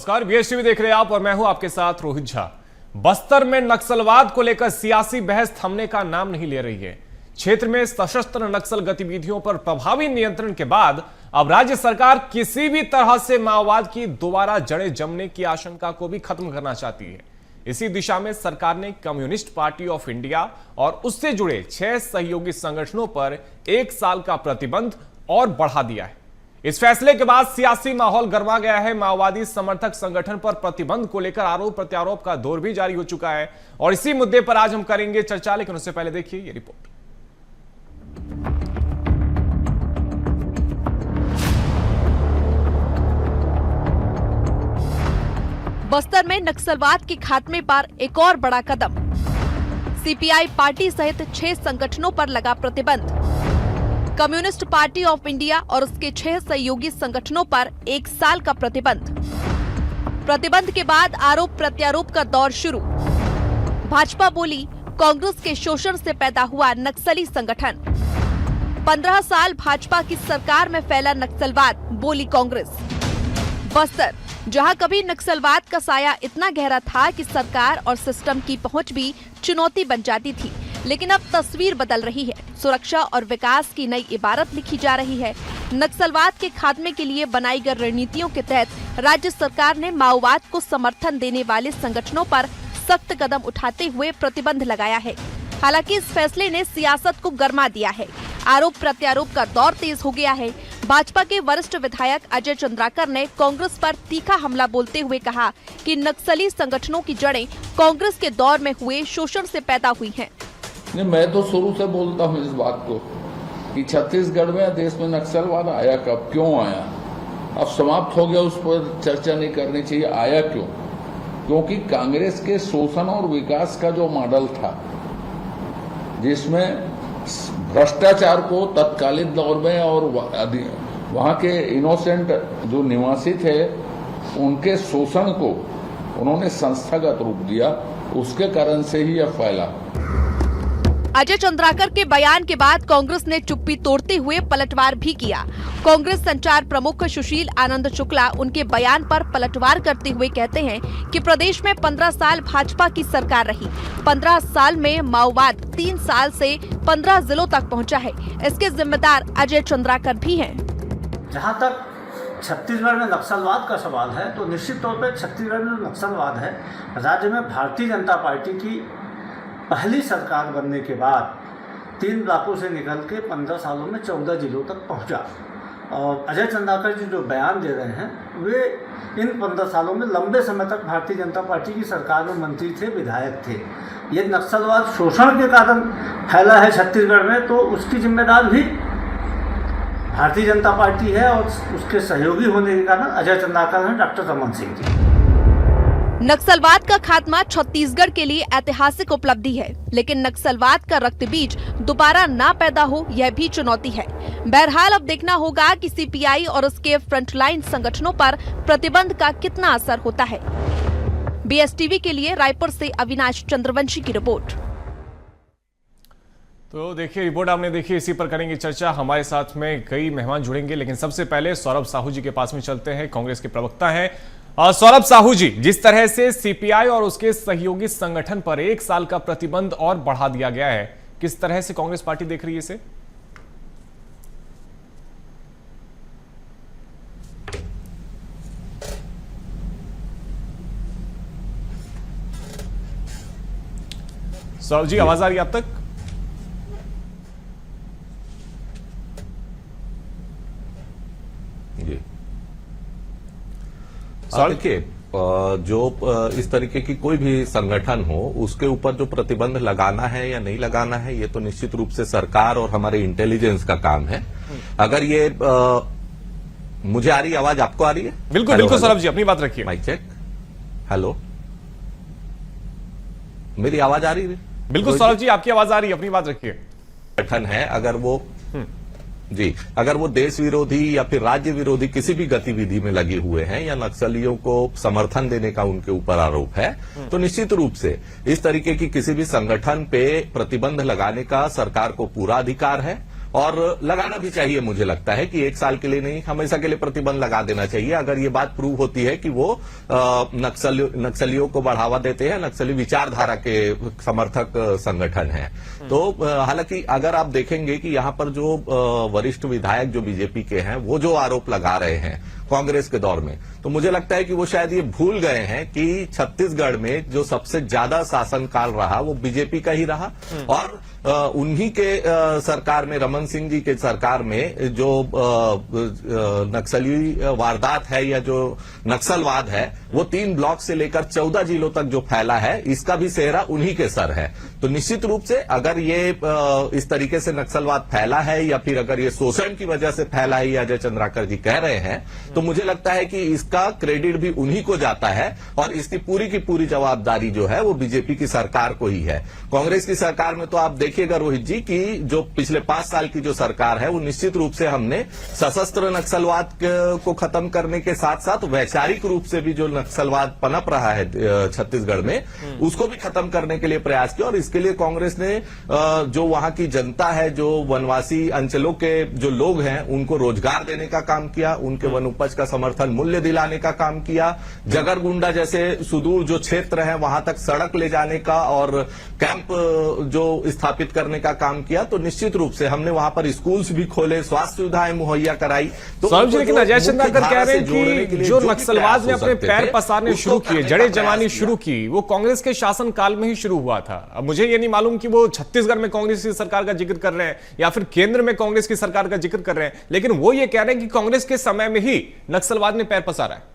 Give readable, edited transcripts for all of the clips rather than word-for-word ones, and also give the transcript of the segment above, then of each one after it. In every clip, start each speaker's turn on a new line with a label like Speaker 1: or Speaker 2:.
Speaker 1: नमस्कार, बीएसटीवी देख रहे हैं आप और मैं हूं आपके साथ रोहित झा। बस्तर में नक्सलवाद को लेकर सियासी बहस थमने का नाम नहीं ले रही है। क्षेत्र में सशस्त्र नक्सल गतिविधियों पर प्रभावी नियंत्रण के बाद अब राज्य सरकार किसी भी तरह से माओवाद की दोबारा जड़ें जमने की आशंका को भी खत्म करना चाहती है। इसी दिशा में सरकार ने कम्युनिस्ट पार्टी ऑफ इंडिया और उससे जुड़े 6 सहयोगी संगठनों पर 1 साल का प्रतिबंध और बढ़ा दिया है। इस फैसले के बाद सियासी माहौल गर्मा गया है। माओवादी समर्थक संगठन पर प्रतिबंध को लेकर आरोप प्रत्यारोप का दौर भी जारी हो चुका है और इसी मुद्दे पर आज हम करेंगे चर्चा, लेकिन उससे पहले देखिए ये रिपोर्ट।
Speaker 2: बस्तर में नक्सलवाद के खात्मे पर एक और बड़ा कदम। सीपीआई पार्टी सहित 6 संगठनों पर लगा प्रतिबंध। कम्युनिस्ट पार्टी ऑफ इंडिया और उसके 6 सहयोगी संगठनों पर 1 साल का प्रतिबंध। प्रतिबंध के बाद आरोप प्रत्यारोप का दौर शुरू। भाजपा बोली कांग्रेस के शोषण से पैदा हुआ नक्सली संगठन। 15 साल भाजपा की सरकार में फैला नक्सलवाद, बोली कांग्रेस। बस्तर, जहां कभी नक्सलवाद का साया इतना गहरा था कि सरकार और सिस्टम की पहुंच भी चुनौती बन जाती थी, लेकिन अब तस्वीर बदल रही है। सुरक्षा और विकास की नई इबारत लिखी जा रही है। नक्सलवाद के खात्मे के लिए बनाई गई रणनीतियों के तहत राज्य सरकार ने माओवाद को समर्थन देने वाले संगठनों पर सख्त कदम उठाते हुए प्रतिबंध लगाया है। हालांकि इस फैसले ने सियासत को गरमा दिया है। आरोप प्रत्यारोप का दौर तेज हो गया है। भाजपा के वरिष्ठ विधायक अजय चंद्राकर ने कांग्रेस पर तीखा हमला बोलते हुए कहा कि नक्सली संगठनों की जड़ें कांग्रेस के दौर में हुए शोषण से पैदा हुई हैं।
Speaker 3: मैं तो शुरू से बोलता हूँ इस बात को कि छत्तीसगढ़ में देश में नक्सलवाद आया कब, क्यों आया, अब समाप्त हो गया, उस पर चर्चा नहीं करनी चाहिए। आया क्यों? क्योंकि कांग्रेस के शोषण और विकास का जो मॉडल था, जिसमें भ्रष्टाचार को तत्कालीन दौर में और वहां के इनोसेंट जो निवासी थे उनके शोषण को उन्होंने संस्थागत रूप दिया, उसके कारण से ही यह फैला।
Speaker 2: अजय चंद्राकर के बयान के बाद कांग्रेस ने चुप्पी तोड़ते हुए पलटवार भी किया। कांग्रेस संचार प्रमुख सुशील आनंद शुक्ला उनके बयान पर पलटवार करते हुए कहते हैं कि प्रदेश में 15 साल भाजपा की सरकार रही। 15 साल में माओवाद 3 साल से 15 जिलों तक पहुंचा है। इसके जिम्मेदार अजय चंद्राकर भी हैं।
Speaker 4: जहां तक छत्तीसगढ़ में नक्सलवाद का सवाल है, तो निश्चित तौर पर छत्तीसगढ़ में जो नक्सलवाद है, राज्य में भारतीय जनता पार्टी की पहली सरकार बनने के बाद 3 ब्लॉकों से निकल के 15 सालों में 14 जिलों तक पहुंचा। और अजय चंद्राकर जी जो बयान दे रहे हैं, वे इन 15 सालों में लंबे समय तक भारतीय जनता पार्टी की सरकार में मंत्री थे, विधायक थे। ये नक्सलवाद शोषण के कारण फैला है छत्तीसगढ़ में, तो उसकी जिम्मेदार भी भारतीय जनता पार्टी है और उसके सहयोगी होने के कारण अजय चंद्राकर हैं, डॉक्टर रमन सिंह जी।
Speaker 2: नक्सलवाद का खात्मा छत्तीसगढ़ के लिए ऐतिहासिक उपलब्धि है, लेकिन नक्सलवाद का रक्त बीज दोबारा ना पैदा हो, यह भी चुनौती है। बहरहाल अब देखना होगा कि सीपीआई और उसके फ्रंटलाइन संगठनों पर प्रतिबंध का कितना असर होता है। बीएसटीवी के लिए रायपुर से अविनाश चंद्रवंशी की रिपोर्ट।
Speaker 1: तो देखिए रिपोर्ट आपने देखी, इसी पर करेंगे चर्चा। हमारे साथ में कई मेहमान जुड़ेंगे, लेकिन सबसे पहले सौरभ साहू जी के पास में चलते हैं। कांग्रेस के प्रवक्ता हैं सौरभ साहू जी, जिस तरह से सीपीआई और उसके सहयोगी संगठन पर 1 साल का प्रतिबंध और बढ़ा दिया गया है, किस तरह से कांग्रेस पार्टी देख रही है इसे? सौरभ जी, आवाज आ रही है आप तक?
Speaker 5: देखिए, जो इस तरीके की कोई भी संगठन हो, उसके ऊपर जो प्रतिबंध लगाना है या नहीं लगाना है, ये तो निश्चित रूप से सरकार और हमारे इंटेलिजेंस का काम है। अगर ये मुझे आ रही है आवाज, आपको आ रही है?
Speaker 1: बिल्कुल बिल्कुल सौरभ जी, अपनी बात रखिए।
Speaker 5: Mic check. हेलो, मेरी आवाज आ रही है?
Speaker 1: बिल्कुल सौरभ जी, आपकी आवाज आ रही है, अपनी बात रखिए।
Speaker 5: संगठन है, अगर वो जी, अगर वो देश विरोधी या फिर राज्य विरोधी किसी भी गतिविधि में लगे हुए हैं या नक्सलियों को समर्थन देने का उनके ऊपर आरोप है, तो निश्चित रूप से इस तरीके की किसी भी संगठन पे प्रतिबंध लगाने का सरकार को पूरा अधिकार है और लगाना भी चाहिए। मुझे लगता है कि एक साल के लिए नहीं, हमेशा के लिए प्रतिबंध लगा देना चाहिए अगर ये बात प्रूव होती है कि वो नक्सलियों को बढ़ावा देते हैं, नक्सली विचारधारा के समर्थक संगठन है। तो हालांकि अगर आप देखेंगे कि यहां पर जो वरिष्ठ विधायक जो बीजेपी के हैं वो जो आरोप लगा रहे हैं कांग्रेस के दौर में, तो मुझे लगता है कि वो शायद ये भूल गए हैं कि छत्तीसगढ़ में जो सबसे ज्यादा शासनकाल रहा वो बीजेपी का ही रहा, और उन्हीं के सरकार में, रमन सिंह जी के सरकार में जो नक्सली वारदात है या जो नक्सलवाद है वो 3 ब्लॉक से लेकर 14 जिलों तक जो फैला है, इसका भी सेहरा उन्हीं के सर है। तो निश्चित रूप से अगर ये इस तरीके से नक्सलवाद फैला है या फिर अगर ये शोषण की वजह से फैला है, अजय चंद्राकर जी कह रहे हैं, तो मुझे लगता है कि इसका क्रेडिट भी उन्हीं को जाता है और इसकी पूरी जवाबदारी जो है वो बीजेपी की सरकार को ही है। कांग्रेस की सरकार में तो आप देखिएगा रोहित जी कि जो पिछले 5 साल की जो सरकार है वो निश्चित रूप से हमने सशस्त्र नक्सलवाद को खत्म करने के साथ साथ वैचारिक रूप से भी जो नक्सलवाद पनप रहा है छत्तीसगढ़ में, उसको भी खत्म करने के लिए प्रयास किया। और इसके लिए कांग्रेस ने जो वहां की जनता है, जो वनवासी अंचलों के जो लोग हैं, उनको रोजगार देने का काम किया, उनके वन उपज का समर्थन मूल्य दिलाने का काम किया, जगरगुंडा जैसे सुदूर जो क्षेत्र है वहां तक सड़क ले जाने का और कैंप जो स्थापित करने का काम किया। तो निश्चित रूप से हमने वहां पर स्कूल्स भी खोले, स्वास्थ्य सुविधाएं मुहैया कराई। तो
Speaker 1: लेकिन अजय चंद्राकर कह रहे हैं कि जो नक्सलवाद ने अपने पैर पसारने शुरू किए, जड़ें जमानी शुरू की, वो कांग्रेस के शासन काल में ही शुरू हुआ था। अब मुझे ये नहीं मालूम कि वो छत्तीसगढ़ में कांग्रेस की सरकार का जिक्र कर रहे हैं या फिर केंद्र में कांग्रेस की सरकार का जिक्र कर रहे हैं, लेकिन वो ये कह रहे हैं कि कांग्रेस के समय में ही नक्सलवाद ने पैर पसारा है।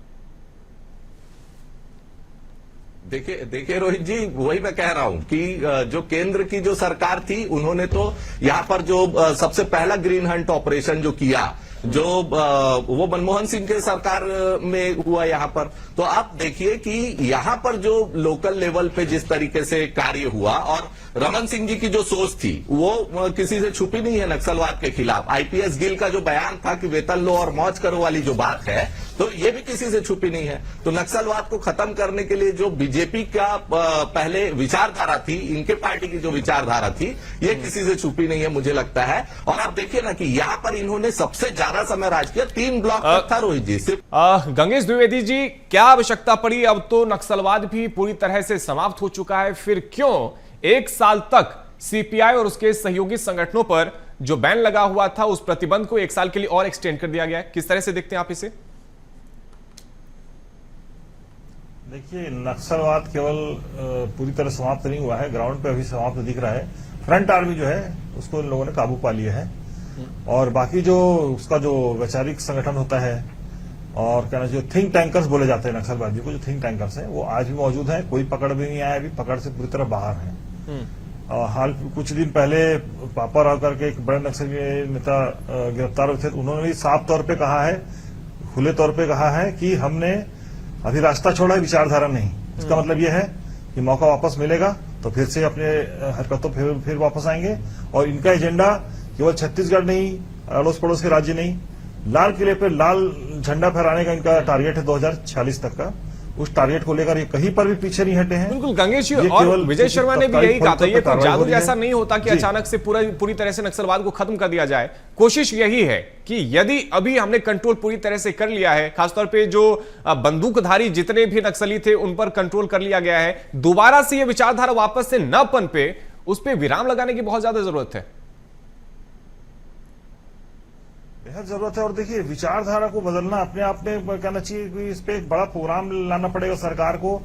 Speaker 5: देखिए रोहित जी, वही मैं कह रहा हूं कि जो केंद्र की जो सरकार थी उन्होंने तो यहां पर जो सबसे पहला ग्रीन हंट ऑपरेशन जो किया, जो वो मनमोहन सिंह के सरकार में हुआ यहां पर, तो आप देखिए कि यहां पर जो लोकल लेवल पे जिस तरीके से कार्य हुआ, और रमन सिंह जी की जो सोच थी वो किसी से छुपी नहीं है नक्सलवाद के खिलाफ। आईपीएस गिल का जो बयान था कि वेतन लो और मौज करो वाली जो बात है, तो ये भी किसी से छुपी नहीं है। तो नक्सलवाद को खत्म करने के लिए जो बीजेपी का पहले विचारधारा थी, इनके पार्टी की जो विचारधारा थी, ये किसी से छुपी नहीं है मुझे लगता है। और आप देखिए ना कि यहां पर इन्होंने सबसे ज्यादा समय राज किया, 3 ब्लॉक तक था रोहित जी सिर्फ।
Speaker 1: गंगेश द्विवेदी जी, क्या आवश्यकता पड़ी? अब तो नक्सलवाद भी पूरी तरह से समाप्त हो चुका है, फिर क्यों 1 साल तक सीपीआई और उसके सहयोगी संगठनों पर जो बैन लगा हुआ था उस प्रतिबंध को 1 साल के लिए और एक्सटेंड कर दिया गया है? किस तरह से देखते हैं आप इसे?
Speaker 6: देखिए, नक्सलवाद केवल पूरी तरह समाप्त नहीं हुआ है, ग्राउंड पे अभी समाप्त दिख रहा है। फ्रंट आर्मी जो है उसको इन लोगों ने काबू पा लिया है, और बाकी जो उसका जो वैचारिक संगठन होता है और कहना जो थिंक टैंकर्स बोले जाते हैं नक्सलवादियों को, जो थिंक टैंकर्स हैं वो आज भी मौजूद हैं। कोई पकड़ भी नहीं आया, अभी पकड़ से पूरी तरह बाहर है। हाल कुछ दिन पहले पापा राव करके एक बड़े नक्सली नेता गिरफ्तार हुए थे, उन्होंने भी साफ तौर पे कहा है, खुले तौर पे कहा है कि हमने अभी रास्ता छोड़ा है, विचारधारा नहीं। इसका मतलब यह है कि मौका वापस मिलेगा तो फिर से अपने हरकतों फिर वापस आएंगे। और इनका एजेंडा केवल छत्तीसगढ़ नहीं, अड़ोस पड़ोस के राज्य नहीं, लाल किले पर लाल झंडा फहराने का इनका टारगेट है 2046 तक का। उस टारगेट को लेकर ये कहीं पर भी पीछे नहीं हटे हैं।
Speaker 1: बिल्कुल गंगेश जी, और विजय शर्मा ने भी यही कहा था, ये कोई जादू जैसा नहीं होता कि अचानक से पूरी तरह से नक्सलवाद को खत्म कर दिया जाए। कोशिश यही है कि यदि अभी हमने कंट्रोल पूरी तरह से कर लिया है, खासतौर पे जो बंदूकधारी जितने भी नक्सली थे उन पर कंट्रोल कर लिया गया है, दोबारा से ये विचारधारा वापस से न पनपे, उस पर विराम लगाने की बहुत ज्यादा जरूरत है।
Speaker 6: बेहद जरूरत है। और देखिए, विचारधारा को बदलना अपने आप में कहना चाहिए कि इस पे एक बड़ा प्रोग्राम लाना पड़ेगा सरकार को।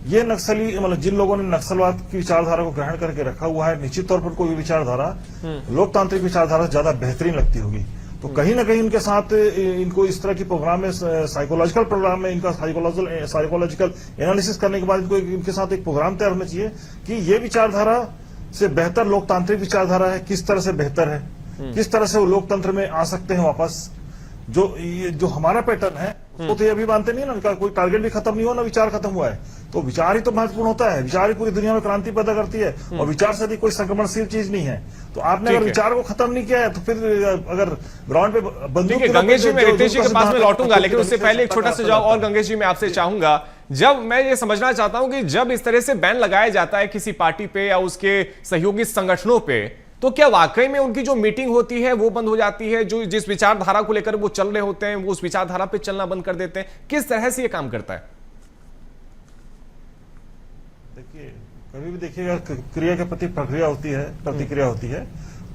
Speaker 6: ये नक्सली मतलब जिन लोगों ने नक्सलवाद की विचारधारा को ग्रहण करके रखा हुआ है, निश्चित तौर पर कोई विचारधारा लोकतांत्रिक विचारधारा से ज्यादा बेहतरीन लगती होगी। तो कहीं ना कहीं इनके साथ इनको इस तरह की प्रोग्राम में, साइकोलॉजिकल प्रोग्राम में, इनका साइकोलॉजिकल एनालिसिस करने के बाद इनको इनके साथ एक प्रोग्राम तैयार होना चाहिए कि ये विचारधारा से बेहतर लोकतांत्रिक विचारधारा है, किस तरह से बेहतर है, किस तरह से वो लोकतंत्र में आ सकते हैं वापस। जो हमारा पैटर्न है वो तो ये अभी मानते नहीं ना, उनका कोई टारगेट भी खत्म नहीं हुआ ना विचार खत्म हुआ है। तो विचार ही तो महत्वपूर्ण होता है, विचार ही पूरी दुनिया में क्रांति पैदा करती है, और विचार से अधिक कोई संक्रमणशील चीज नहीं है। तो आपने अगर विचार को खत्म नहीं किया है तो फिर अगर ग्राउंड पे बंदूक।
Speaker 1: गंगेश जी, मैं रितेश जी के पास में लौटूंगा, लेकिन उससे पहले एक छोटा सा जवाब और गंगेश जी मैं आपसे चाहूंगा। जब मैं ये समझना चाहता हूं कि जब इस तरह से बैन लगाया जाता है किसी पार्टी पे या उसके सहयोगी संगठनों पे, तो क्या वाकई में उनकी जो मीटिंग होती है वो बंद हो जाती है? जो जिस विचारधारा को लेकर वो चल रहे होते हैं वो उस विचारधारा पे चलना बंद कर देते हैं? किस तरह से ये काम करता है?
Speaker 6: देखिए, कभी भी देखिएगा क्रिया के प्रति प्रक्रिया होती है, प्रतिक्रिया होती है।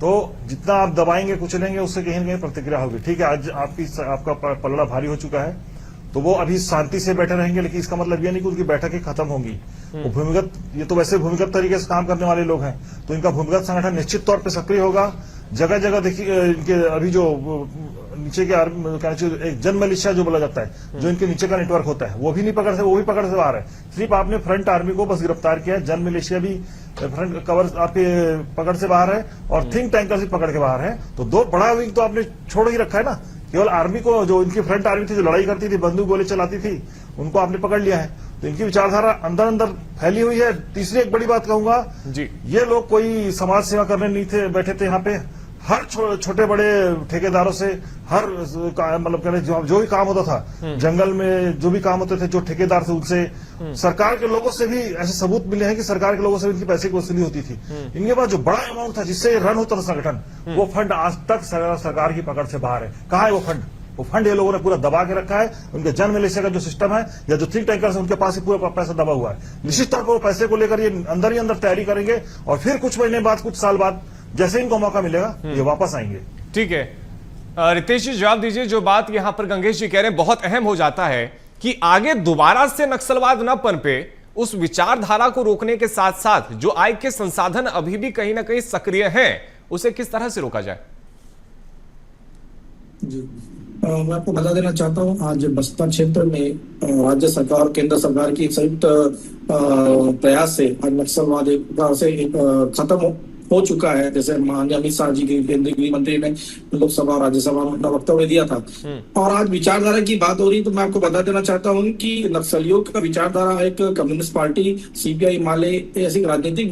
Speaker 6: तो जितना आप दबाएंगे कुचलेंगे उससे कहीं न कहीं प्रतिक्रिया होगी। ठीक है, आज आपका पलड़ा भारी हो चुका है तो वो अभी शांति से बैठे रहेंगे, लेकिन इसका मतलब ये नहीं कि उनकी बैठकें खत्म होंगी। वो भूमिगत, ये तो वैसे भूमिगत तरीके से काम करने वाले लोग हैं, तो इनका भूमिगत संगठन निश्चित तौर पे सक्रिय होगा। जगह जगह देखिए इनके अभी जो नीचे के एक जन मिलिशिया जो बोला जाता है, जो इनके नीचे का नेटवर्क होता है, वो भी पकड़ से बाहर है। सिर्फ आपने फ्रंट आर्मी को बस गिरफ्तार किया है, जन मिलिशिया भी फ्रंट कवर आपके पकड़ से बाहर है और थिंक टैंकर भी पकड़ के बाहर है। तो दो बड़ा विंग तो आपने छोड़ ही रखा है ना। केवल आर्मी को, जो इनकी फ्रंट आर्मी थी, जो लड़ाई करती थी, बंदूक गोली चलाती थी, उनको आपने पकड़ लिया है। तो इनकी विचारधारा अंदर अंदर फैली हुई है। तीसरी एक बड़ी बात कहूंगा जी, ये लोग कोई समाज सेवा करने नहीं थे बैठे थे यहाँ पे। हर छोटे बड़े ठेकेदारों से हर मतलब कह रहे जो भी काम होता था, जंगल में जो भी काम होते थे, जो ठेकेदार थे उनसे, सरकार के लोगों से भी ऐसे सबूत मिले हैं कि सरकार के लोगों से इनकी पैसे की वसूली होती थी। इनके पास जो बड़ा अमाउंट था जिससे रन होता था संगठन, वो फंड आज तक सरकार की पकड़ से बाहर है। कहाँ है वो फंड? वो फंड ये लोगों ने पूरा दबा के रखा है। उनके जन मिलिशिया का जो सिस्टम है या जो थिंक टैंकर्स है, उनके पास ही पूरा पैसा दबा हुआ है। निश्चित तौर पर वो पैसे को लेकर ये अंदर ही अंदर तैयारी करेंगे और फिर कुछ महीने बाद, कुछ साल बाद, जैसे इनको मौका मिलेगा ये वापस आएंगे।
Speaker 1: ठीक है, रितेश जी जवाब दीजिए। जो बात यहां पर गंगेश जी कह रहे हैं बहुत अहम हो जाता है कि आगे दोबारा से नक्सलवाद न पनपे, उस विचारधारा को रोकने के साथ साथ जो आय के संसाधन अभी भी कहीं ना कहीं सक्रिय हैं, उसे किस तरह से रोका जाए?
Speaker 7: जी, मैं आपको बता देना चाहता हूँ, आज बस्तर क्षेत्र में राज्य सरकार और केंद्र सरकार की संयुक्त प्रयास से आज नक्सलवाद एक तरह से खत्म हो चुका है। जैसे माननीय अमित शाह जी, केंद्रीय गृह मंत्री ने लोकसभा और राज्यसभा में अपना वक्तव्य दिया था। और आज विचारधारा की बात हो रही, तो मैं आपको बता देना चाहता हूँ कि नक्सलियों का विचारधारा एक कम्युनिस्ट पार्टी, सीपीआई, माले ऐसी राजनीतिक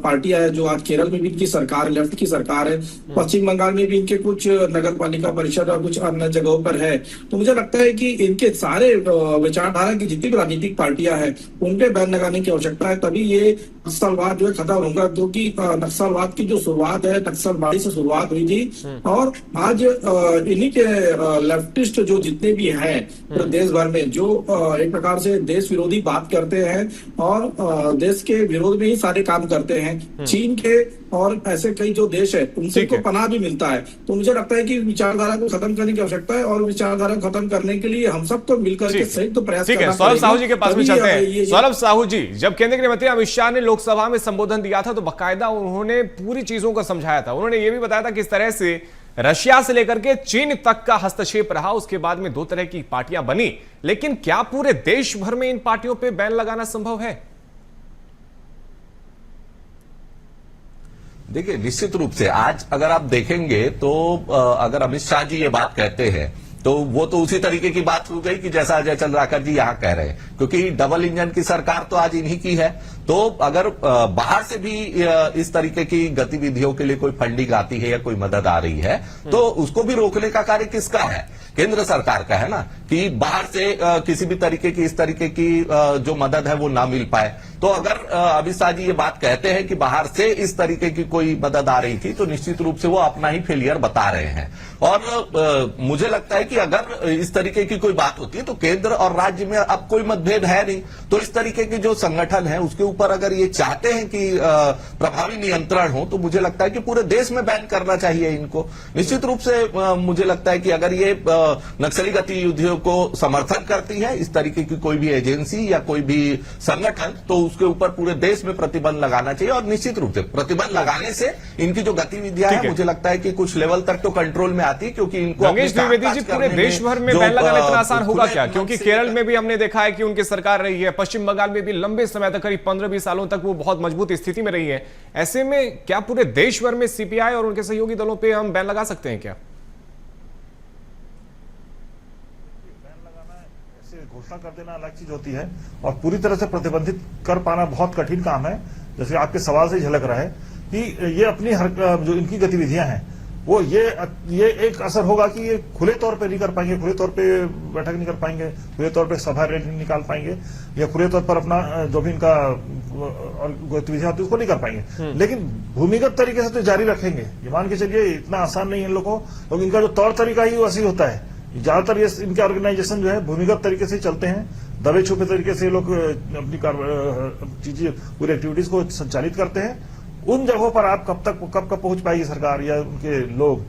Speaker 7: पार्टियां है जो आज केरल में भी इनकी सरकार, लेफ्ट की सरकार है, पश्चिम बंगाल में भी इनके कुछ नगर पालिका परिषद और कुछ अन्य जगहों पर है। तो मुझे लगता है कि इनके सारे विचारधारा की जितनी भी राजनीतिक पार्टियां हैं उन पे बैन लगाने की आवश्यकता है, तभी ये नक्सलवाद जो है खत्म होगा। क्योंकि नक्सलवाद की जो शुरुआत है, नक्सलवादी से शुरुआत हुई थी और आज इन्हीं के लेफ्टिस्ट जो जितने भी हैं पूरे देश भर में, जो एक प्रकार से देश विरोधी बात करते हैं और देश के विरोध में ही सारे काम करते हैं, चीन के और ऐसे कई जो देश है उनसे को पनाह भी मिलता है। तो मुझे लगता है कि विचारधारा को खत्म करने की आवश्यकता है और विचारधारा को खत्म करने के लिए हम सबको मिलकर के संयुक्त प्रयास करना
Speaker 1: है। सौरभ साहू जी के पास में चलते हैं। सौरभ साहू जी, जब केंद्रीय गृह मंत्री अमित शाह ने लोकसभा में संबोधन दिया था तो बाकायदा उन्होंने पूरी चीजों को समझाया था। उन्होंने ये भी बताया था किस तरह से रशिया से लेकर के चीन तक का हस्तक्षेप रहा। उसके बाद में दो तरह की पार्टियां बनी, लेकिन क्या पूरे देश भर में इन पार्टियों पर बैन लगाना संभव है?
Speaker 5: देखिए, निश्चित रूप से आज अगर आप देखेंगे तो अगर अमित शाह जी ये बात कहते हैं तो वो तो उसी तरीके की बात हो गई कि जैसा अजय चंद्राकर जी यहाँ कह रहे हैं, क्योंकि डबल इंजन की सरकार तो आज इन्हीं की है। तो अगर बाहर से भी इस तरीके की गतिविधियों के लिए कोई फंडिंग आती है या कोई मदद आ रही है तो उसको भी रोकने का कार्य किसका है? केंद्र सरकार का है ना, कि बाहर से किसी भी तरीके की इस तरीके की जो मदद है वो ना मिल पाए। तो अगर अमित शाह जी ये बात कहते हैं कि बाहर से इस तरीके की कोई मदद आ रही थी तो निश्चित रूप से वो अपना ही फेलियर बता रहे हैं। और मुझे लगता है कि अगर इस तरीके की कोई बात होती है तो केंद्र और राज्य में अब कोई मतभेद है नहीं, तो इस तरीके के जो संगठन है उसके ऊपर अगर ये चाहते हैं कि प्रभावी नियंत्रण हो तो मुझे लगता है कि पूरे देश में बैन करना चाहिए इनको। निश्चित रूप से मुझे लगता है कि अगर ये नक्सली गतिविधियों को समर्थन करती है इस तरीके की कोई भी एजेंसी या कोई भी संगठन, तो उसके ऊपर पूरे देश में प्रतिबंध लगाना चाहिए। और निश्चित रूप से प्रतिबंध लगाने से इनकी जो गतिविधियां हैं मुझे लगता है कि कुछ लेवल तक तो कंट्रोल में आती है, क्योंकि इनको
Speaker 1: गंगेश द्विवेदी जी, पूरे देश भर में बैन लगाना इतना आसान होगा क्या? क्योंकि केरल में भी हमने देखा है कि उनकी सरकार रही है, पश्चिम बंगाल में भी लंबे समय तक, करीब 15-20 सालों तक वो बहुत मजबूत स्थिति में रही है। ऐसे में क्या पूरे देश भर में सीपीआई और उनके सहयोगी दलों पर हम बैन लगा सकते हैं क्या?
Speaker 6: घोषणा कर देना अलग चीज होती है और पूरी तरह से प्रतिबंधित कर पाना बहुत कठिन काम है। जैसे आपके सवाल से झलक रहा है कि ये अपनी जो इनकी गतिविधियां हैं वो ये एक असर होगा कि ये खुले तौर पे नहीं कर पाएंगे, खुले तौर पे बैठक नहीं कर पाएंगे, खुले तौर पे सभा रैली नहीं निकाल पाएंगे, या खुले तौर पर अपना जो भी इनका गतिविधियां होती है उसको नहीं कर पाएंगे। लेकिन भूमिगत तरीके से तो जारी रखेंगे। ये मान के चलिए इतना आसान नहीं है इन लोगों को, क्योंकि इनका जो तौर तरीका ही वैसे होता है। ज्यादातर ये इनके ऑर्गेनाइजेशन जो है भूमिगत तरीके से चलते हैं, दबे छुपे तरीके से लोग अपनी चीजें पूरी एक्टिविटीज को संचालित करते हैं। उन जगहों पर आप कब पहुंच पाएगी सरकार या उनके लोग,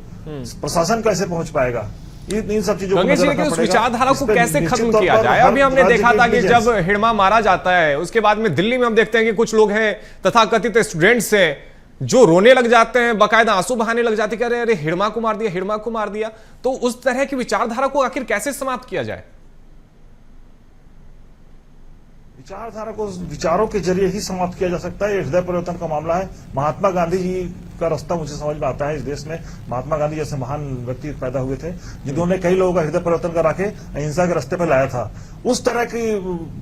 Speaker 6: प्रशासन कैसे पहुंच पाएगा, इन सब चीजों
Speaker 1: गंगेश जी, उस विचारधारा को कैसे खत्म किया जाए? अभी हमने देखा था कि जब हिड़मा मारा जाता है उसके बाद में दिल्ली में हम देखते हैं कि कुछ लोग हैं तथाकथित स्टूडेंट्स हैं जो रोने लग जाते हैं, बाकायदा आंसू बहाने लग जाते हैं कि अरे हिड़मा को मार दिया, हिड़मा को मार दिया। तो उस तरह की विचारधारा को आखिर कैसे समाप्त किया जाए?
Speaker 6: विचारधारा को विचारों के जरिए ही समाप्त किया जा सकता है। हृदय परिवर्तन का मामला है। महात्मा गांधी जी का रास्ता मुझे समझ में आता है। इस देश में महात्मा गांधी जैसे महान व्यक्ति पैदा हुए थे जिन्होंने कई लोगों का हृदय परिवर्तन करा के अहिंसा के रास्ते पर लाया था। उस तरह की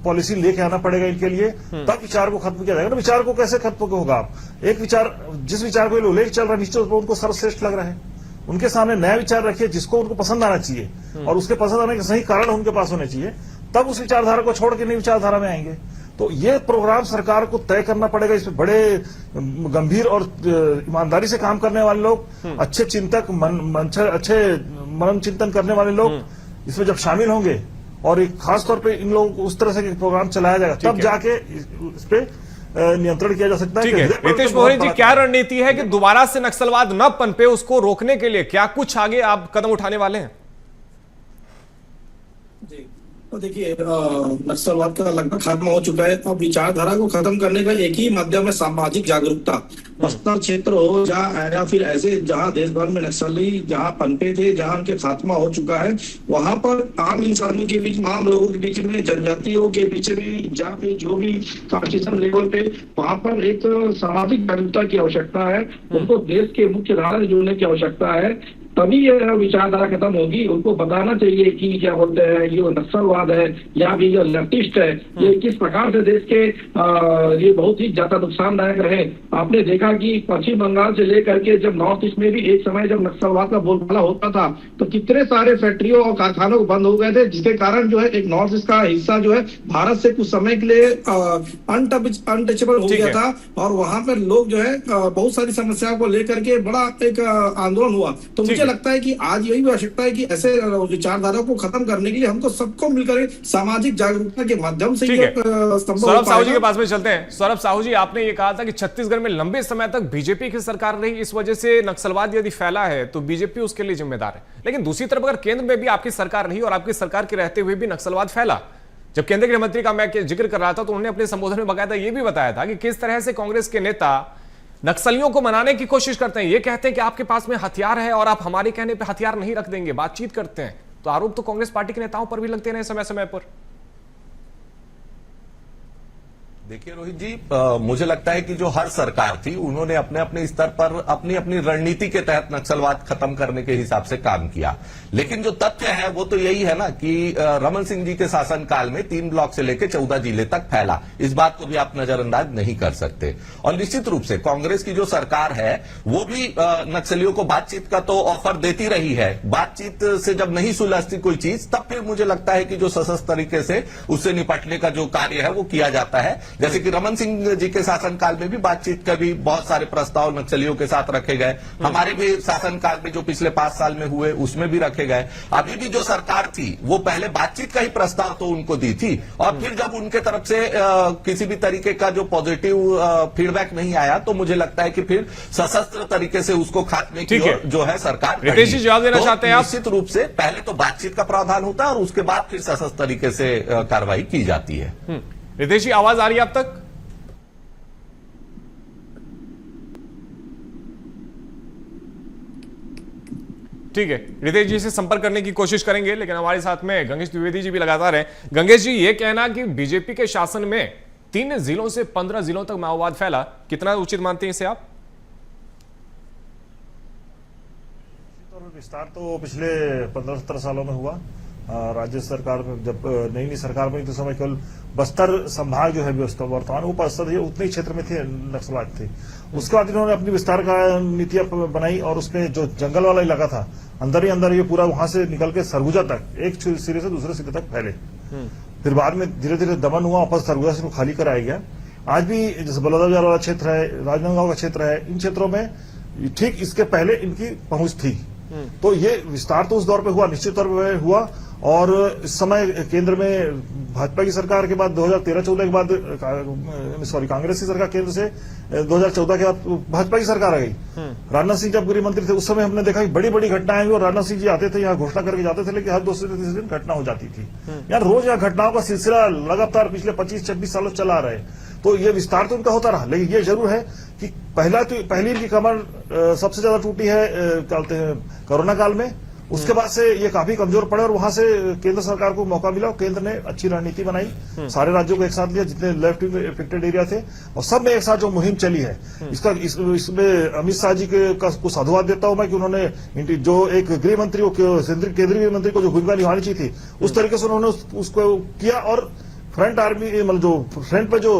Speaker 6: पॉलिसी लेके आना पड़ेगा इनके लिए, तब विचार को खत्म किया जाएगा। विचार को कैसे खत्म होगा? आप एक विचार, जिस विचार को उल्लेख चल रहा है, निश्चित रूप से उनको सर्वश्रेष्ठ लग रहा है, उनके सामने नया विचार रखिए जिसको उनको पसंद आना चाहिए, और उसके पसंद आने के सही कारण उनके पास होने चाहिए, तब उस विचारधारा को छोड़ के नई विचारधारा में आएंगे। तो ये प्रोग्राम सरकार को तय करना पड़ेगा। इसमें बड़े गंभीर और ईमानदारी से काम करने वाले लोग, अच्छे चिंतक, अच्छे मनन चिंतन करने वाले लोग इसमें जब शामिल होंगे, और एक खास तौर पे इन लोगों को उस तरह से प्रोग्राम चलाया जाएगा, तब जाके इस पे नियंत्रण किया जा सकता है।
Speaker 1: ठीक है, रितेश मोहरी जी, क्या रणनीति है कि दोबारा से नक्सलवाद न पनपे, उसको रोकने के लिए क्या कुछ आगे आप कदम उठाने वाले हैं?
Speaker 7: जी, तो देखिए, नक्सलवाद का लगभग खत्म हो चुका है। अब विचारधारा को खत्म करने का एक ही माध्यम है सामाजिक जागरूकता। बस्तर क्षेत्र हो जहाँ, या फिर ऐसे जहाँ देश भर में नक्सली जहाँ पनपे थे, जहाँ उनके खात्मा हो चुका है, वहां पर आम इंसानों के बीच, आम लोगों के बीच में, जनजातियों के बीच में, जहाँ पे जो भी कॉम्पिटिशन लेवल पे, वहां पर एक सामाजिक जागरूकता की आवश्यकता है। उनको देश के मुख्य धारा से जोड़ने की आवश्यकता है, तभी यह विचारधारा खत्म होगी। उनको बताना चाहिए कि क्या बोलते हैं, ये नक्सलवाद है या भी ये लेफ्टिस्ट है, ये किस प्रकार से देश के ये बहुत ही ज्यादा नुकसानदायक रहे। आपने देखा कि पश्चिम बंगाल से लेकर के जब नॉर्थ ईस्ट में भी एक समय जब नक्सलवाद का बोलबाला होता था, तो कितने सारे फैक्ट्रियों और कारखानों को बंद हो गए थे, जिसके कारण जो है एक नॉर्थ ईस्ट का हिस्सा जो है भारत से कुछ समय के लिए अनटचेबल हो गया था, और वहां पर लोग जो है बहुत सारी समस्याओं को लेकर के बड़ा एक आंदोलन हुआ। तो मुझे लगता है कि आज यही आवश्यकता है कि ऐसे विचारधारा को खत्म करने के लिए हमको सबको मिलकर सामाजिक जागरूकता के माध्यम से
Speaker 1: सौरभ साहू जी के पास में चलते हैं। सौरभ साहू जी, आपने ये कहा था कि छत्तीसगढ़ में लंबे समय तक बीजेपी की सरकार रही, इस वजह से नक्सलवाद यदि फैला है तो बीजेपी उसके लिए जिम्मेदार है। लेकिन दूसरी तरफ अगर केंद्र में भी आपकी सरकार रही और आपकी सरकार के रहते हुए भी नक्सलवाद फैला, जब केंद्रीय गृह मंत्री का मैं जिक्र कर रहा था तो उन्होंने अपने संबोधन में बाकायदा यह भी बताया था कि किस तरह से कांग्रेस के नेता नक्सलियों को मनाने की कोशिश करते हैं। ये कहते हैं कि आपके पास में हथियार है और आप हमारे कहने पे हथियार नहीं रख देंगे, बातचीत करते हैं। तो आरोप तो कांग्रेस पार्टी के नेताओं पर भी लगते रहे समय समय पर।
Speaker 5: देखिए रोहित जी, मुझे लगता है कि जो हर सरकार थी उन्होंने अपने अपने स्तर पर अपनी अपनी रणनीति के तहत नक्सलवाद खत्म करने के हिसाब से काम किया। लेकिन जो तथ्य है वो तो यही है ना कि रमन सिंह जी के शासनकाल में 3 ब्लॉक से लेकर 14 जिले तक फैला। इस बात को भी आप नजरअंदाज नहीं कर सकते। और निश्चित रूप से कांग्रेस की जो सरकार है वो भी नक्सलियों को बातचीत का तो ऑफर देती रही है। बातचीत से जब नहीं सुलझती कोई चीज, तब फिर मुझे लगता है कि जो सशक्त तरीके से उससे निपटने का जो कार्य है वो किया जाता है। जैसे कि रमन सिंह जी के शासनकाल में भी बातचीत का भी बहुत सारे प्रस्ताव नक्सलियों के साथ रखे गए। हमारे भी शासनकाल में जो पिछले 5 साल में हुए उसमें भी रखे गए। अभी भी जो सरकार थी वो पहले बातचीत का ही प्रस्ताव तो उनको दी थी, और फिर जब उनके तरफ से किसी भी तरीके का जो पॉजिटिव फीडबैक नहीं आया तो मुझे लगता है कि फिर सशस्त्र तरीके से उसको खात्मे की ओर जो है सरकार।
Speaker 1: रितेश जी, जवाब देना चाहते हैं आप?
Speaker 5: निश्चित रूप से पहले तो बातचीत का प्रावधान होता है और उसके बाद फिर सशस्त्र तरीके से कार्रवाई की जाती है।
Speaker 1: रितेश जी, आवाज आ रही है अब तक? ठीक है, रितेश जी से संपर्क करने की कोशिश करेंगे, लेकिन हमारे साथ में गंगेश द्विवेदी जी भी लगातार हैं। गंगेश जी, ये कहना कि बीजेपी के शासन में 3 जिलों से 15 जिलों तक माओवाद फैला, कितना उचित मानते हैं इसे आप?
Speaker 6: विस्तार तो पिछले 15-17 सालों में हुआ। राज्य सरकार जब नई सरकार बनी तो समय केवल बस्तर संभाग जो है व्यवस्था वर्तमान वो बस्तर उतने ही क्षेत्र में थे नक्सलवाद थे। उसके बाद इन्होंने अपनी विस्तार का नीतियां बनाई और उसमें जो जंगल वाला इलाका था अंदर ही अंदर ये पूरा वहां से निकल के सरगुजा तक एक सिरे से दूसरे सिरे तक फैले। फिर बाद में धीरे धीरे दमन हुआ, वापस सरगुजा से खाली कराया गया। आज भी जैसे बलौदाबाजार वाला क्षेत्र है, राजनांदगांव का क्षेत्र है, इन क्षेत्रों में ठीक इसके पहले इनकी पहुंच थी। तो ये विस्तार तो उस दौर पे हुआ, निश्चित तौर पे हुआ। और इस समय केंद्र में भाजपा की सरकार के बाद 2013-14 के बाद कांग्रेस की सरकार केंद्र से 2014 के बाद भाजपा की सरकार आ गई। राजनाथ सिंह जब गृह मंत्री थे उस समय हमने देखा कि बड़ी बड़ी घटनाएं हुई और राजनाथ सिंह जी आते थे, यहाँ घोषणा करके जाते थे, लेकिन हर दूसरे तीसरे दिन घटना हो जाती थी। यार रोज यहाँ घटनाओं का सिलसिला लगातार पिछले 25-26 सालों चला आ रहा है। तो ये विस्तार तो उनका होता रहा, लेकिन ये जरूर है कि पहली इनकी कमर सबसे ज्यादा टूटी है कहते हैं कोरोना काल में। उसके बाद से ये काफी कमजोर पड़े और वहां से केंद्र सरकार को मौका मिला और केंद्र ने अच्छी रणनीति बनाई, सारे राज्यों को एक साथ लिया जितने लेफ्ट इफेक्टेड एरिया थे और सब में एक साथ जो मुहिम चली है। इसमें अमित शाह जी को साधुवाद देता हूं मैं कि उन्होंने जो एक गृह मंत्री को केंद्रीय गृह मंत्री को जो भूमिका निभानी चाहिए थी उस तरीके से उन्होंने उसको किया और फ्रंट आर्मी मतलब जो फ्रंट पे जो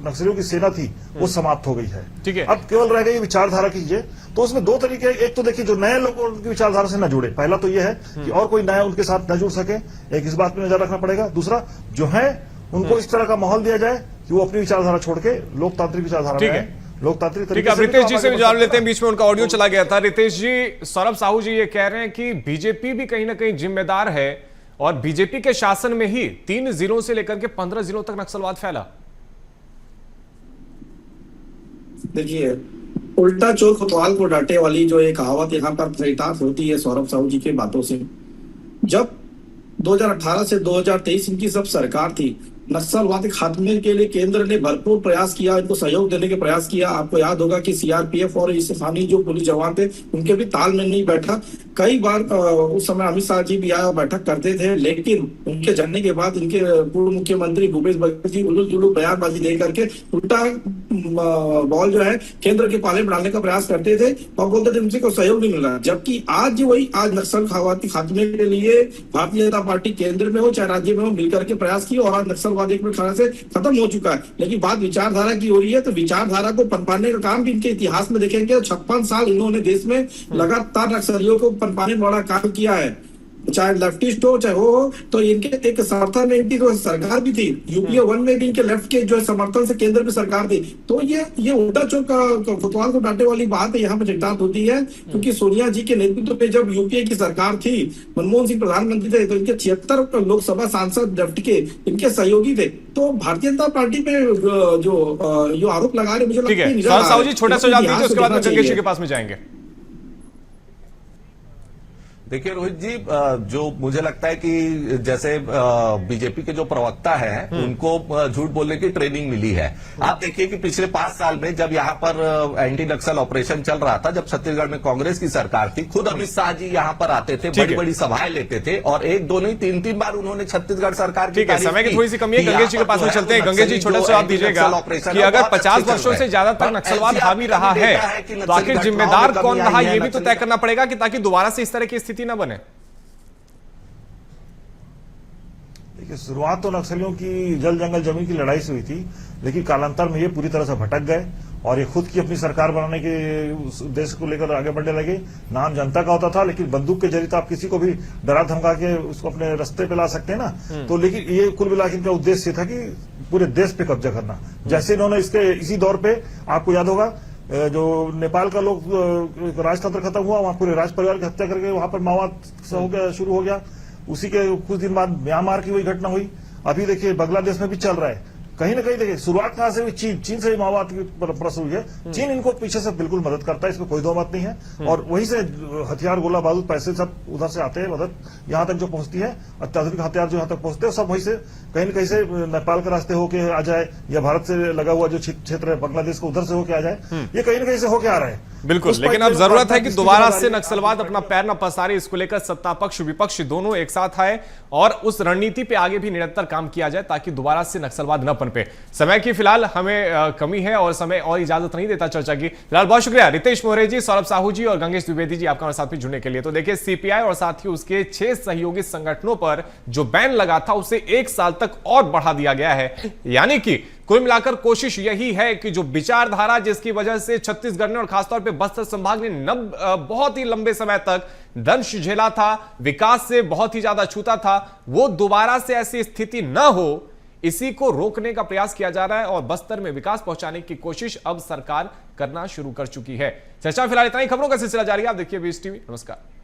Speaker 6: नक्सलियों की सेना थी वो समाप्त हो गई है।
Speaker 1: ठीक है,
Speaker 6: अब केवल रह गई विचारधारा कीजिए। तो उसमें दो तरीके, एक तो देखिए जो नए लोग उनकी विचारधारा से न जुड़े, पहला तो ये है कि और कोई नया उनके साथ न जुड़ सके, एक इस बात पे नजर रखना पड़ेगा। दूसरा जो है उनको इस तरह का माहौल दिया जाए कि वो अपनी विचारधारा छोड़ के लोकतांत्रिक विचारधारा में लोकतांत्रिक
Speaker 1: तरीके से। रितेश जी से भी जान लेते हैं, बीच में उनका ऑडियो चला गया था। रितेश जी, सौरभ साहू जी ये कह रहे हैं कि बीजेपी भी कहीं ना कहीं जिम्मेदार है और बीजेपी के शासन में ही 3 जिलों से लेकर के 15 जिलों तक नक्सलवाद फैला।
Speaker 7: देखिए, उल्टा चोर कोतवाल को डांटे वाली जो एक कहावत यहाँ पर चरितार्थ होती है सौरभ साहू जी के बातों से। जब 2018 से 2023 इनकी सब सरकार थी, नक्सलवाद के खात्मे के लिए केंद्र ने भरपूर प्रयास किया, इनको सहयोग देने के प्रयास किया। आपको याद होगा कि सीआरपीएफ और स्थानीय जो पुलिस जवान थे उनके भी ताल में नहीं बैठा। कई बार उस समय अमित शाह जी भी आया बैठक करते थे, लेकिन उनके जाने के बाद इनके पूर्व मुख्यमंत्री भूपेश बघेल जी उल्लू जुल्लू बयानबाजी दे करके उल्टा बॉल जो है केंद्र के पाले में डालने का प्रयास करते थे और बोलते थे उनसे कोई सहयोग नहीं मिल रहा। जबकि आज वही आज नक्सलवाद के खात्मे के लिए भारतीय जनता पार्टी केंद्र में हो चाहे राज्य में हो मिलकर के प्रयास किए और आज नक्सलवाद एक तरह से खत्म हो चुका है। लेकिन बात विचारधारा की हो रही है, तो विचारधारा को पनपाने का काम भी इनके इतिहास में देखेंगे। 56 साल इन्होंने देश में लगातार नक्सलियों को पनपाने में बड़ा काम किया है, चाहे लेफ्टिस्ट हो चाहे हो। तो इनके एक समर्थन में इनकी जो सरकार भी थी, यूपीए 1 में भी इनके लेफ्ट के जो समर्थन से केंद्र में सरकार थी। तो ये उल्टा चोर कोतवाल को डांटे वाली बात यहाँ पे चरितार्थ होती है, क्योंकि सोनिया जी के नेतृत्व पे जब यूपीए की सरकार थी, मनमोहन सिंह प्रधानमंत्री थे, तो इनके 76 लोकसभा सांसद लेफ्ट के इनके सहयोगी थे। तो भारतीय जनता पार्टी पे जो आरोप लगा रहे, मुझे लगता है
Speaker 1: साहू जी छोटा सुझाव दीजिए, उसके बाद में गंगेश जी के पास में जाएंगे।
Speaker 5: देखिए रोहित जी, जो मुझे लगता है कि जैसे बीजेपी के जो प्रवक्ता हैं उनको झूठ बोलने की ट्रेनिंग मिली है। आप देखिए कि पिछले 5 साल में जब यहाँ पर एंटी नक्सल ऑपरेशन चल रहा था, जब छत्तीसगढ़ में कांग्रेस की सरकार थी, खुद अमित शाह जी यहाँ पर आते थे, बड़ी बड़ी सभाएं लेते थे और 1 2 नहीं 3 बार उन्होंने छत्तीसगढ़ सरकार की तारीफ की।
Speaker 1: समय की थोड़ी सी कमी है, गंगेश जी के पास में चलते हैं। गंगेश जी छोटा सा जवाब दीजिएगा कि अगर 50 वर्षों से ज्यादा तक नक्सलवाद हावी रहा है तो आखिर जिम्मेदार कौन रहा, ये भी तो तय करना पड़ेगा कि ताकि दोबारा से इस तरह की स्थिति न बने।
Speaker 6: देखिए, शुरुआत तो नक्सलियों की जल जंगल जमीन की लड़ाई से हुई थी, लेकिन कालांतर में ये पूरी तरह से भटक गए और ये खुद की अपनी सरकार बनाने के उद्देश्य को लेकर आगे बढ़ने लगे। नाम जनता का होता था, लेकिन बंदूक के जरिए तो आप किसी को भी डरा धमका के उसको अपने रास्ते पे ला सकते हैं ना। तो लेकिन ये कुल मिला के इनका उद्देश्य था कि पूरे देश पे कब्जा करना। जैसे इन्होंने इसी दौर पे आपको याद होगा जो नेपाल का लोग राजतंत्र खत्म हुआ, वहां पूरे राज परिवार की हत्या करके वहां पर माओवाद शुरू हो गया। उसी के कुछ दिन बाद म्यांमार की वही घटना हुई। अभी देखिए बांग्लादेश में भी चल रहा है। कहीं ना कहीं देखिए शुरुआत कहां से हुई, चीन से माओवाद की परस हुई है। चीन इनको पीछे से बिल्कुल मदद करता है, इसमें कोई दो बात नहीं है। और वहीं से हथियार, गोला बारूद, पैसे सब उधर से आते हैं। मदद यहाँ तक जो पहुंचती है, अत्याधुनिक हथियार जो यहाँ तक पहुंचते हैं, सब वहीं से कहीं ना कहीं से नेपाल के रास्ते होके आ जाए या भारत से लगा हुआ जो क्षेत्र है बांग्लादेश को, उधर से होके आ जाए। ये कहीं ना कहीं से होके आ रहा है।
Speaker 1: बिल्कुल, लेकिन अब जरूरत है कि दोबारा से नक्सलवाद अपना पैर न पसारे। इसको लेकर सत्ता पक्ष विपक्ष दोनों एक साथ आए और उस रणनीति पे आगे भी निरंतर काम किया जाए ताकि दोबारा से नक्सलवाद न विज्ञापन पे। समय की फिलहाल हमें कमी है और समय और इजाजत नहीं देता चर्चा की। फिलहाल बहुत शुक्रिया रितेश मोरे जी, सौरभ साहू जी और गंगेश द्विवेदी जी आपका हमारे साथ में जुड़ने के लिए। तो देखिए, सीपीआई और साथ ही उसके 6 सहयोगी संगठनों पर जो बैन लगा था उसे 1 साल तक और बढ़ा दिया गया है। यानी कि कुल मिलाकर कोशिश यही है कि जो विचारधारा जिसकी वजह से छत्तीसगढ़ ने और खासतौर पे बस्तर संभाग ने बहुत ही लंबे समय तक दंश झेला था, विकास से बहुत ही ज्यादा छूता था, वो दोबारा से ऐसी स्थिति न हो, इसी को रोकने का प्रयास किया जा रहा है और बस्तर में विकास पहुंचाने की कोशिश अब सरकार करना शुरू कर चुकी है। चर्चा फिलहाल इतना ही, खबरों का सिलसिला जारी है। आप देखिए बीएस टीवी। नमस्कार।